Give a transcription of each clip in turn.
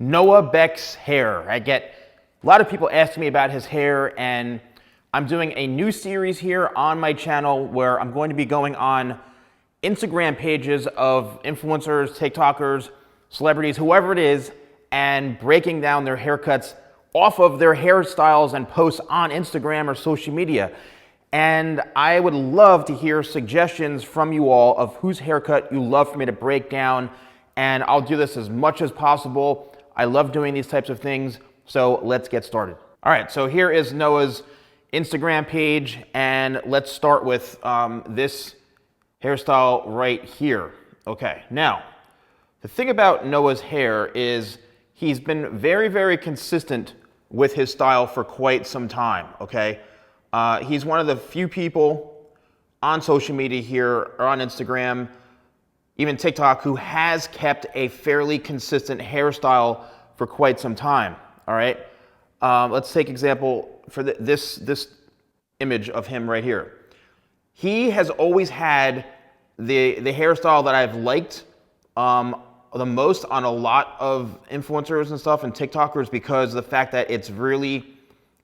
Noah Beck's hair. I get a lot of people asking me about his hair, and I'm doing a new series here on my channel where I'm going to be going on Instagram pages of influencers, TikTokers, celebrities, whoever it is, and breaking down their haircuts off of their hairstyles and posts on Instagram or social media. And I would love to hear suggestions from you all of whose haircut you love for me to break down, and I'll do this as much as possible. I love doing these types of things, so let's get started. All right, so here is Noah's Instagram page, and let's start with this hairstyle right here. Okay, now, the thing about Noah's hair is he's been very, very consistent with his style for quite some time, okay? He's one of the few people on social media here, or on Instagram, even TikTok, who has kept a fairly consistent hairstyle for quite some time, all right? Let's take example for this image of him right here. He has always had the hairstyle that I've liked the most on a lot of influencers and stuff and TikTokers, because of the fact that it's really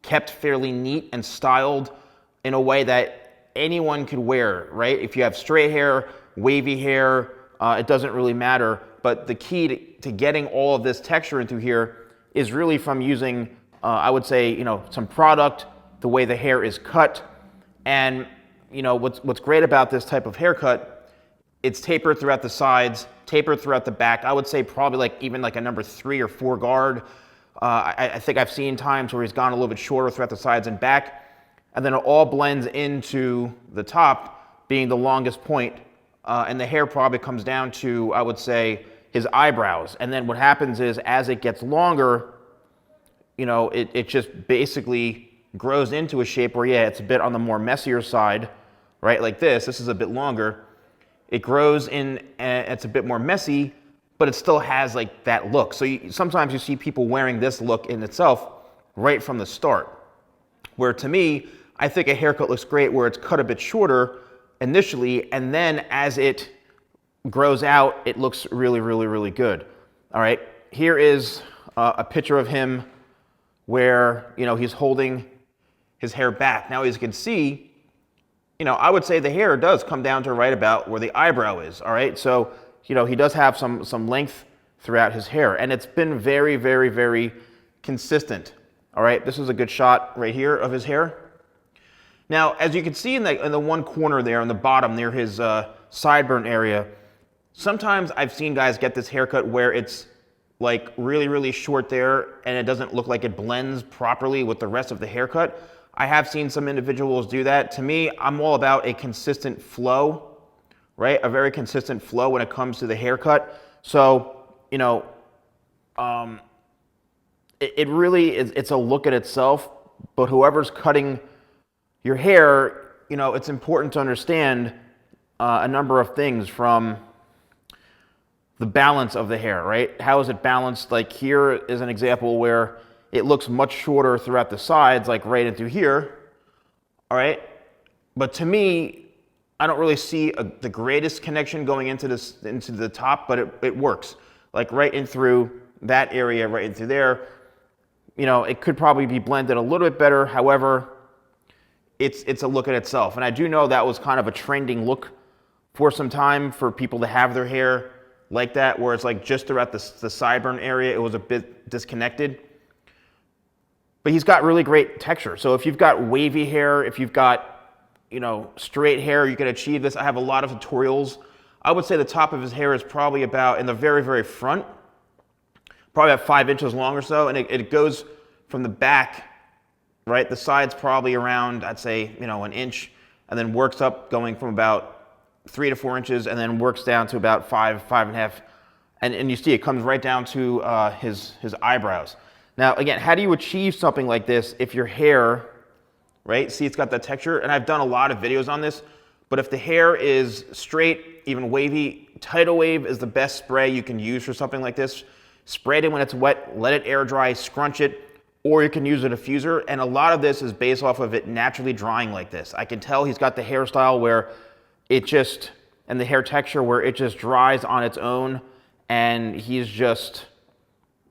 kept fairly neat and styled in a way that anyone could wear, right? If you have straight hair, wavy hair, it doesn't really matter. But the key to getting all of this texture into here is really from using, I would say, some product, the way the hair is cut. And what's great about this type of haircut, it's tapered throughout the sides, tapered throughout the back. I would say probably even like a number 3 or 4 guard. I think I've seen times where he's gone a little bit shorter throughout the sides and back, and then it all blends into the top being the longest point, and the hair probably comes down to, I would say, his eyebrows. And then what happens is, as it gets longer, it just basically grows into a shape where, yeah, it's a bit on the more messier side, right? Like this is a bit longer. It grows in, it's a bit more messy, but it still has like that look. So sometimes you see people wearing this look in itself right from the start. Where to me, I think a haircut looks great where it's cut a bit shorter initially, and then as it grows out, it looks really, really, really good. All right, here is a picture of him where, he's holding his hair back. Now, as you can see, I would say the hair does come down to right about where the eyebrow is, all right? So, he does have some length throughout his hair, and it's been very, very, very consistent, all right? This is a good shot right here of his hair. Now, as you can see in the one corner there on the bottom near his sideburn area, sometimes I've seen guys get this haircut where it's like really, really short there, and it doesn't look like it blends properly with the rest of the haircut. I have seen some individuals do that. To me, I'm all about a consistent flow, right? A very consistent flow when it comes to the haircut. So, it really is, it's a look at itself, but whoever's cutting your hair, it's important to understand a number of things, from the balance of the hair, right? How is it balanced? Like here is an example where it looks much shorter throughout the sides, like right into here, all right? But to me, I don't really see the greatest connection going into the top, but it works. Like right in through that area, right in through there. It could probably be blended a little bit better. However, it's a look at itself. And I do know that was kind of a trending look for some time for people to have their hair like that, where it's like just throughout the sideburn area, it was a bit disconnected. But he's got really great texture. So if you've got wavy hair, if you've got, straight hair, you can achieve this. I have a lot of tutorials. I would say the top of his hair is probably about, in the very, very front, probably about 5 inches long or so. And it goes from the back, right? The side's probably around, I'd say, an inch, and then works up going from about 3 to 4 inches, and then works down to about 5.5. And you see it comes right down to his eyebrows. Now, again, how do you achieve something like this if your hair, right? See, it's got that texture, and I've done a lot of videos on this, but if the hair is straight, even wavy, Tidal Wave is the best spray you can use for something like this. Spray it in when it's wet, let it air dry, scrunch it, or you can use a diffuser, and a lot of this is based off of it naturally drying like this. I can tell he's got the hairstyle where it just, and the hair texture where it just dries on its own, and he's just,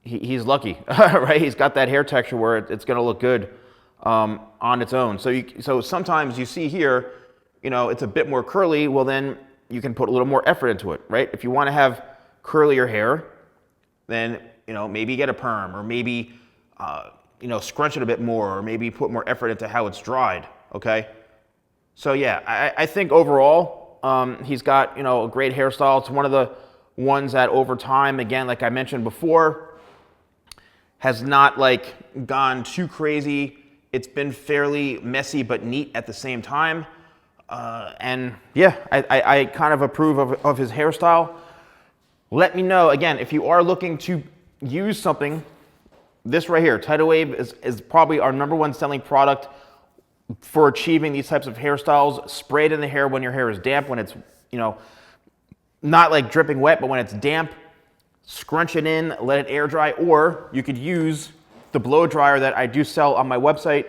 he's lucky, right? He's got that hair texture where it's going to look good on its own. So sometimes you see here, it's a bit more curly. Well, then you can put a little more effort into it, right? If you want to have curlier hair, then maybe get a perm, or maybe scrunch it a bit more, or maybe put more effort into how it's dried. Okay. So yeah, I think overall he's got a great hairstyle. It's one of the ones that over time, again, like I mentioned before, has not like gone too crazy. It's been fairly messy but neat at the same time. And yeah, I kind of approve of his hairstyle. Let me know, again, if you are looking to use something. This right here, Tidal Wave, is probably our #1 selling product for achieving these types of hairstyles. Spray it in the hair when your hair is damp, when it's not like dripping wet, but when it's damp. Scrunch it in, let it air dry, or you could use the blow dryer that I do sell on my website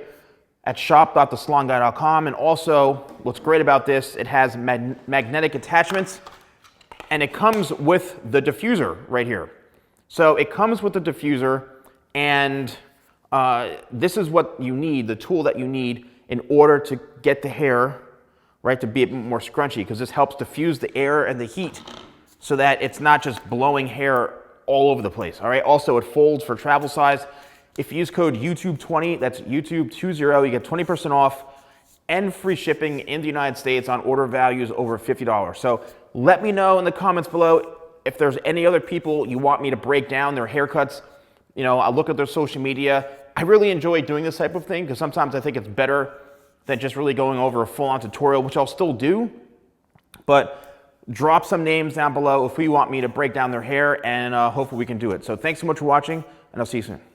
at shop.thesalonguy.com. And also, what's great about this, it has magnetic attachments, and it comes with the diffuser right here. So it comes with the diffuser, and this is what you need, the tool that you need in order to get the hair, right, to be a bit more scrunchy, because this helps diffuse the air and the heat so that it's not just blowing hair all over the place, all right? Also, it folds for travel size. If you use code YouTube20, that's YouTube20, you get 20% off and free shipping in the United States on order values over $50. So let me know in the comments below if there's any other people you want me to break down their haircuts. I'll look at their social media. I really enjoy doing this type of thing because sometimes I think it's better than just really going over a full-on tutorial, which I'll still do. But drop some names down below if you want me to break down their hair, and hopefully we can do it. So thanks so much for watching, and I'll see you soon.